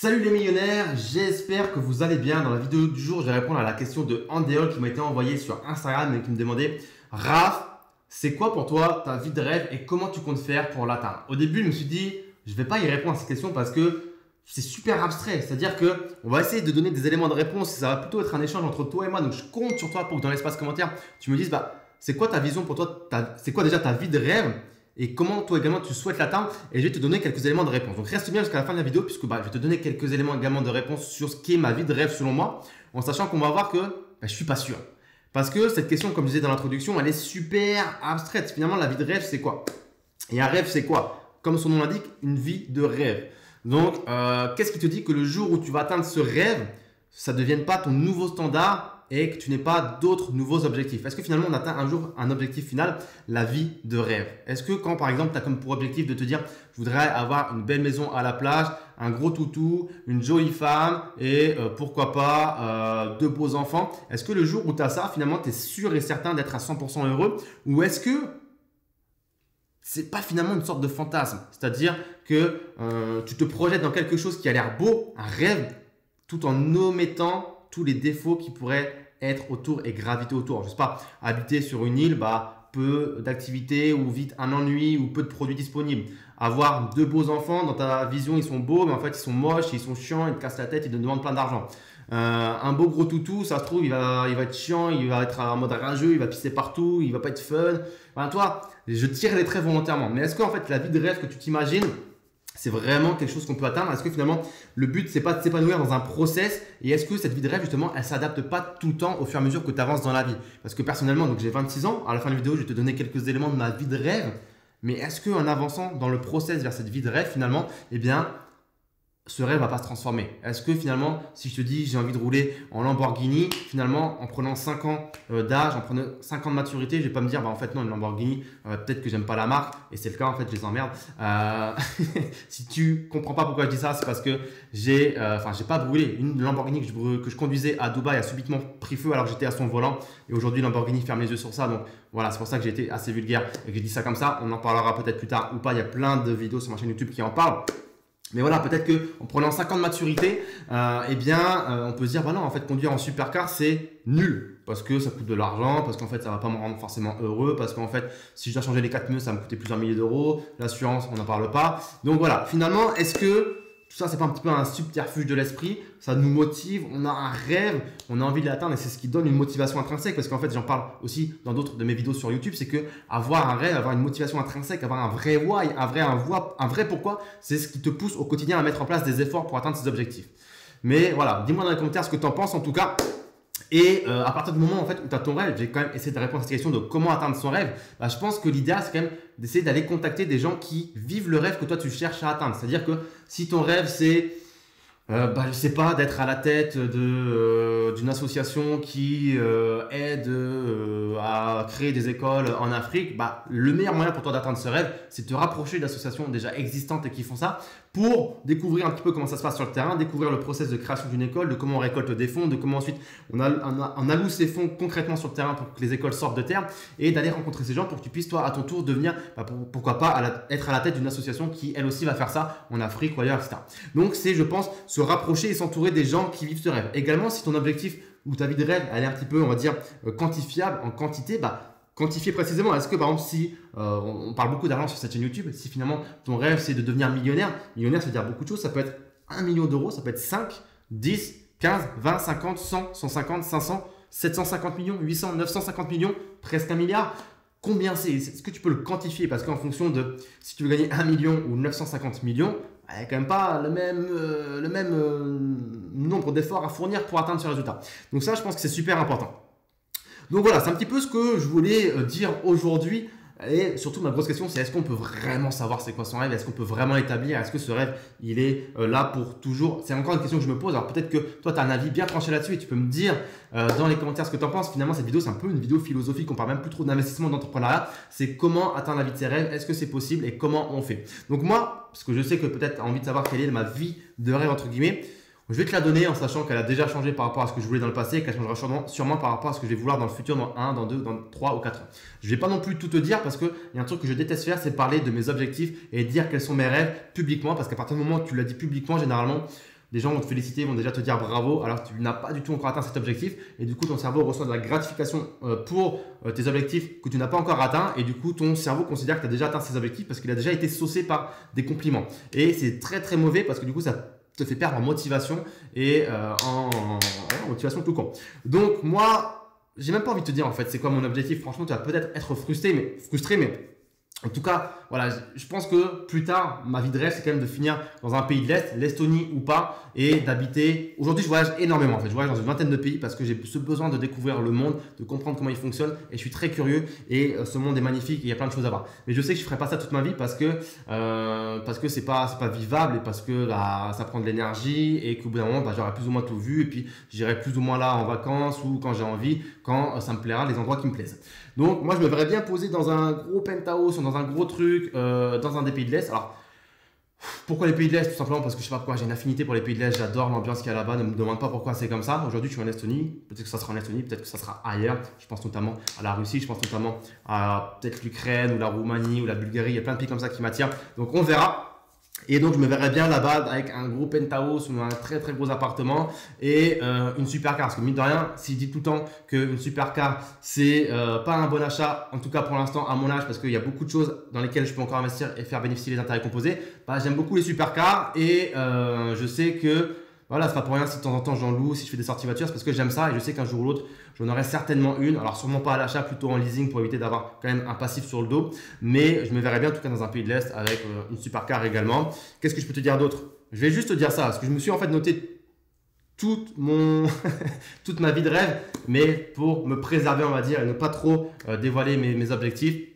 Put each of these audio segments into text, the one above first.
Salut les millionnaires, j'espère que vous allez bien. Dans la vidéo du jour, je vais répondre à la question de Andéol qui m'a été envoyée sur Instagram et qui me demandait Raph, c'est quoi pour toi ta vie de rêve et comment tu comptes faire pour l'atteindre? Au début, je me suis dit, je ne vais pas y répondre à cette question parce que c'est super abstrait. C'est-à-dire qu'on va essayer de donner des éléments de réponse. Ça va plutôt être un échange entre toi et moi. Donc, je compte sur toi pour que dans l'espace commentaire, tu me dises, c'est quoi ta vision pour toi? C'est quoi déjà ta vie de rêve? Et comment toi également tu souhaites l'atteindre, et je vais te donner quelques éléments de réponse. Donc reste bien jusqu'à la fin de la vidéo puisque je vais te donner quelques éléments également de réponse sur ce qui est ma vie de rêve selon moi, en sachant qu'on va voir que je ne suis pas sûr. Parce que cette question, comme je disais dans l'introduction, elle est super abstraite. Finalement, la vie de rêve, c'est quoi? Et un rêve, c'est quoi? Comme son nom l'indique, une vie de rêve. Donc, qu'est-ce qui te dit que le jour où tu vas atteindre ce rêve, ça ne devienne pas ton nouveau standard et que tu n'aies pas d'autres nouveaux objectifs? Est-ce que finalement on atteint un jour un objectif final, la vie de rêve? Est-ce que quand par exemple tu as comme pour objectif de te dire je voudrais avoir une belle maison à la plage, un gros toutou, une jolie femme et pourquoi pas deux beaux enfants, est-ce que le jour où tu as ça, finalement tu es sûr et certain d'être à 100% heureux? Ou est-ce que c'est pas finalement une sorte de fantasme? C'est-à-dire que tu te projettes dans quelque chose qui a l'air beau, un rêve, tout en omettant tous les défauts qui pourraient être autour et graviter autour. Je ne sais pas, habiter sur une île, peu d'activités ou vite un ennui ou peu de produits disponibles. Avoir deux beaux enfants, dans ta vision ils sont beaux, mais en fait ils sont moches, ils sont chiants, ils te cassent la tête, ils te demandent plein d'argent. Un beau gros toutou, ça se trouve, il va être chiant, il va être en mode rageux, il va pisser partout, il va pas être fun. Enfin, toi, je tire les traits volontairement. Mais est-ce qu'en fait la vie de rêve que tu t'imagines, c'est vraiment quelque chose qu'on peut atteindre? Est-ce que finalement, le but, c'est pas de s'épanouir dans un process? Et est-ce que cette vie de rêve, justement, elle s'adapte pas tout le temps au fur et à mesure que tu avances dans la vie? Parce que personnellement, donc j'ai 26 ans. À la fin de la vidéo, je vais te donner quelques éléments de ma vie de rêve. Mais est-ce qu'en avançant dans le process vers cette vie de rêve, finalement, ce rêve va pas se transformer? Est-ce que finalement, si je te dis j'ai envie de rouler en Lamborghini, finalement en prenant 5 ans d'âge, en prenant 5 ans de maturité, je vais pas me dire en fait non, une Lamborghini, peut-être que j'aime pas la marque, et c'est le cas en fait, je les emmerde. Si tu comprends pas pourquoi je dis ça, c'est parce que j'ai pas brûlé. Une Lamborghini que je conduisais à Dubaï a subitement pris feu alors que j'étais à son volant, et aujourd'hui Lamborghini ferme les yeux sur ça. Donc voilà, c'est pour ça que j'ai été assez vulgaire et que j'ai dit ça comme ça. On en parlera peut-être plus tard ou pas, il y a plein de vidéos sur ma chaîne YouTube qui en parlent. Mais voilà, peut-être qu'en prenant 5 ans de maturité, on peut se dire, non, en fait, conduire en supercar, c'est nul. Parce que ça coûte de l'argent, parce qu'en fait, ça ne va pas me rendre forcément heureux, parce qu'en fait, si je dois changer les 4 pneus, ça va me coûter plusieurs milliers d'euros. L'assurance, on n'en parle pas. Donc voilà, finalement, est-ce que tout ça, c'est pas un petit peu un subterfuge de l'esprit? Ça nous motive, on a un rêve, on a envie de l'atteindre et c'est ce qui donne une motivation intrinsèque. Parce qu'en fait, j'en parle aussi dans d'autres de mes vidéos sur YouTube, c'est que avoir un rêve, avoir une motivation intrinsèque, avoir un vrai why, un vrai pourquoi, c'est ce qui te pousse au quotidien à mettre en place des efforts pour atteindre ces objectifs. Mais voilà, dis-moi dans les commentaires ce que tu en penses en tout cas. Et à partir du moment en fait, où tu as ton rêve, j'ai quand même essayé de répondre à cette question de comment atteindre son rêve. Je pense que l'idéal, c'est quand même d'essayer d'aller contacter des gens qui vivent le rêve que toi, tu cherches à atteindre. C'est-à-dire que si ton rêve, c'est, je sais pas, d'être à la tête d'une association qui aide à créer des écoles en Afrique, le meilleur moyen pour toi d'atteindre ce rêve, c'est de te rapprocher d'associations déjà existantes et qui font ça pour découvrir un petit peu comment ça se passe sur le terrain, découvrir le process de création d'une école, de comment on récolte des fonds, de comment ensuite on alloue ces fonds concrètement sur le terrain pour que les écoles sortent de terre et d'aller rencontrer ces gens pour que tu puisses toi à ton tour devenir, pourquoi pas, être à la tête d'une association qui elle aussi va faire ça en Afrique ou ailleurs, etc. Donc c'est, je pense, se rapprocher et s'entourer des gens qui vivent ce rêve. Également, si ton objectif ou ta vie de rêve, elle est un petit peu, on va dire, quantifiable en quantité, quantifier précisément. Est-ce que par exemple, si on parle beaucoup d'argent sur cette chaîne YouTube, si finalement ton rêve c'est de devenir millionnaire, millionnaire ça veut dire beaucoup de choses, ça peut être 1 million d'euros, ça peut être 5, 10, 15, 20, 50, 100, 150, 500, 750 millions, 800, 950 millions, presque 1 milliard. Combien c'est? Est-ce que tu peux le quantifier? Parce qu'en fonction de si tu veux gagner 1 million ou 950 millions, il n'y a quand même pas le même nombre d'efforts à fournir pour atteindre ce résultat. Donc ça, je pense que c'est super important. Donc voilà, c'est un petit peu ce que je voulais dire aujourd'hui. Et surtout, ma grosse question, c'est est-ce qu'on peut vraiment savoir c'est quoi son rêve? Est-ce qu'on peut vraiment l'établir? Est-ce que ce rêve, il est là pour toujours? C'est encore une question que je me pose. Alors peut-être que toi, tu as un avis bien tranché là-dessus et tu peux me dire dans les commentaires ce que tu en penses. Finalement, cette vidéo, c'est un peu une vidéo philosophique. On parle même plus trop d'investissement, d'entrepreneuriat. C'est comment atteindre la vie de ses rêves? Est-ce que c'est possible et comment on fait? Donc moi, parce que je sais que peut-être tu as envie de savoir quelle est ma vie de rêve, entre guillemets, je vais te la donner en sachant qu'elle a déjà changé par rapport à ce que je voulais dans le passé et qu'elle changera sûrement par rapport à ce que je vais vouloir dans le futur, dans 1, dans 2, dans 3 ou 4 ans. Je ne vais pas non plus tout te dire parce qu'il y a un truc que je déteste faire, c'est parler de mes objectifs et dire quels sont mes rêves publiquement parce qu'à partir du moment où tu l'as dit publiquement, généralement, des gens vont te féliciter, vont déjà te dire bravo alors que tu n'as pas du tout encore atteint cet objectif et du coup ton cerveau reçoit de la gratification pour tes objectifs que tu n'as pas encore atteints et du coup ton cerveau considère que tu as déjà atteint ces objectifs parce qu'il a déjà été saucé par des compliments et c'est très très mauvais parce que du coup ça te fait perdre en motivation et en motivation tout con. Donc moi, j'ai même pas envie de te dire en fait c'est quoi mon objectif. Franchement, tu vas peut-être être frustré, mais en tout cas, voilà, je pense que plus tard, ma vie de rêve, c'est quand même de finir dans un pays de l'Est, l'Estonie ou pas, et d'habiter. Aujourd'hui, je voyage énormément en fait. Je voyage dans une vingtaine de pays parce que j'ai ce besoin de découvrir le monde, de comprendre comment il fonctionne, et je suis très curieux. Et ce monde est magnifique, et il y a plein de choses à voir. Mais je sais que je ferai pas ça toute ma vie parce que c'est pas vivable et parce que là, ça prend de l'énergie et qu'au bout d'un moment, j'aurai plus ou moins tout vu et puis j'irai plus ou moins là en vacances ou quand j'ai envie, quand ça me plaira, les endroits qui me plaisent. Donc moi, je me verrais bien poser dans un gros penthouse ou dans un gros truc dans un des pays de l'Est. Alors, pourquoi les pays de l'Est? Tout simplement parce que je sais pas pourquoi, j'ai une affinité pour les pays de l'Est, j'adore l'ambiance qu'il y a là-bas, ne me demande pas pourquoi c'est comme ça. Aujourd'hui, je suis en Estonie, peut-être que ça sera en Estonie, peut-être que ça sera ailleurs. Je pense notamment à la Russie, je pense notamment à peut-être l'Ukraine ou la Roumanie ou la Bulgarie, il y a plein de pays comme ça qui m'attirent. Donc on verra. Et donc je me verrais bien là-bas avec un gros penthouse ou un très très gros appartement et une supercar. Parce que mine de rien, si je dis tout le temps qu'une supercar c'est pas un bon achat, en tout cas pour l'instant à mon âge, parce qu'il y a beaucoup de choses dans lesquelles je peux encore investir et faire bénéficier les intérêts composés, j'aime beaucoup les supercars et je sais que voilà, c'est pas pour rien si de temps en temps j'en loue, si je fais des sorties voitures, c'est parce que j'aime ça et je sais qu'un jour ou l'autre, j'en aurai certainement une. Alors sûrement pas à l'achat, plutôt en leasing pour éviter d'avoir quand même un passif sur le dos. Mais je me verrais bien en tout cas dans un pays de l'Est avec une supercar également. Qu'est-ce que je peux te dire d'autre? Je vais juste te dire ça, parce que je me suis en fait noté toute ma vie de rêve, mais pour me préserver on va dire et ne pas trop dévoiler mes objectifs.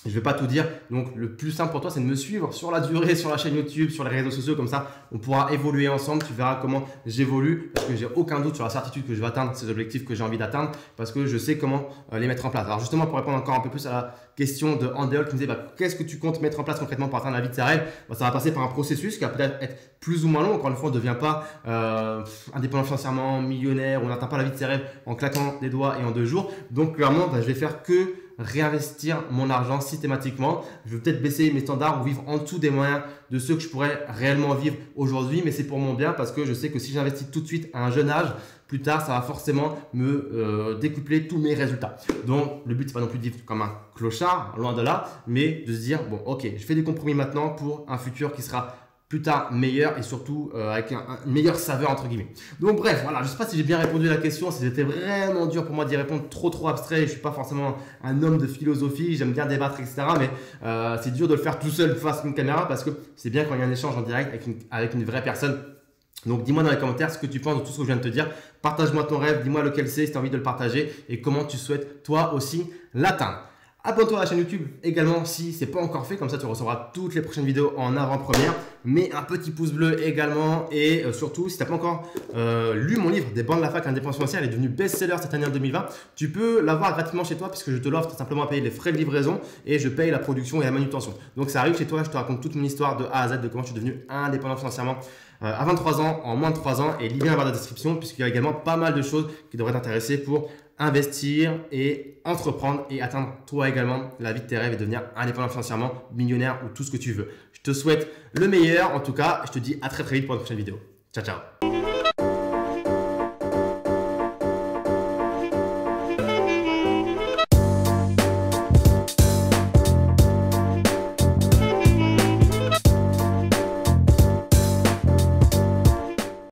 Je ne vais pas tout dire, donc le plus simple pour toi c'est de me suivre sur la durée, sur la chaîne YouTube, sur les réseaux sociaux, comme ça on pourra évoluer ensemble, tu verras comment j'évolue parce que j'ai aucun doute sur la certitude que je vais atteindre ces objectifs que j'ai envie d'atteindre parce que je sais comment les mettre en place. Alors justement pour répondre encore un peu plus à la question de Andéol qui me disait qu'est-ce que tu comptes mettre en place concrètement pour atteindre la vie de tes rêves, ça va passer par un processus qui va peut-être être plus ou moins long, encore une fois on ne devient pas indépendant financièrement, millionnaire, on n'atteint pas la vie de ses rêves en claquant des doigts et en 2 jours, donc clairement je vais faire que réinvestir mon argent systématiquement. Je vais peut-être baisser mes standards ou vivre en dessous des moyens de ceux que je pourrais réellement vivre aujourd'hui, mais c'est pour mon bien parce que je sais que si j'investis tout de suite à un jeune âge, plus tard, ça va forcément me décupler tous mes résultats. Donc, le but, c'est pas non plus de vivre comme un clochard, loin de là, mais de se dire, bon, ok, je fais des compromis maintenant pour un futur qui sera plus tard meilleur et surtout avec une meilleure saveur entre guillemets. Donc bref, voilà, je ne sais pas si j'ai bien répondu à la question, si c'était vraiment dur pour moi d'y répondre trop abstrait, je ne suis pas forcément un homme de philosophie, j'aime bien débattre etc. Mais c'est dur de le faire tout seul face à une caméra parce que c'est bien quand il y a un échange en direct avec une vraie personne. Donc dis-moi dans les commentaires ce que tu penses de tout ce que je viens de te dire, partage-moi ton rêve, dis-moi lequel c'est si tu as envie de le partager et comment tu souhaites toi aussi l'atteindre. Abonne-toi à la chaîne YouTube également si ce n'est pas encore fait, comme ça tu recevras toutes les prochaines vidéos en avant-première. Mets un petit pouce bleu également et surtout si tu n'as pas encore lu mon livre des bancs de la fac indépendance financière, il est devenu best-seller cette année en 2020. Tu peux l'avoir gratuitement chez toi puisque je te l'offre tout simplement à payer les frais de livraison et je paye la production et la manutention. Donc ça arrive chez toi, je te raconte toute mon histoire de A à Z de comment je suis devenu indépendant financièrement à 23 ans, en moins de 3 ans et lien vers la description puisqu'il y a également pas mal de choses qui devraient t'intéresser pour investir et entreprendre et atteindre toi également la vie de tes rêves et devenir indépendant financièrement, millionnaire ou tout ce que tu veux. Je te souhaite le meilleur en tout cas. Je te dis à très vite pour une prochaine vidéo. Ciao, ciao.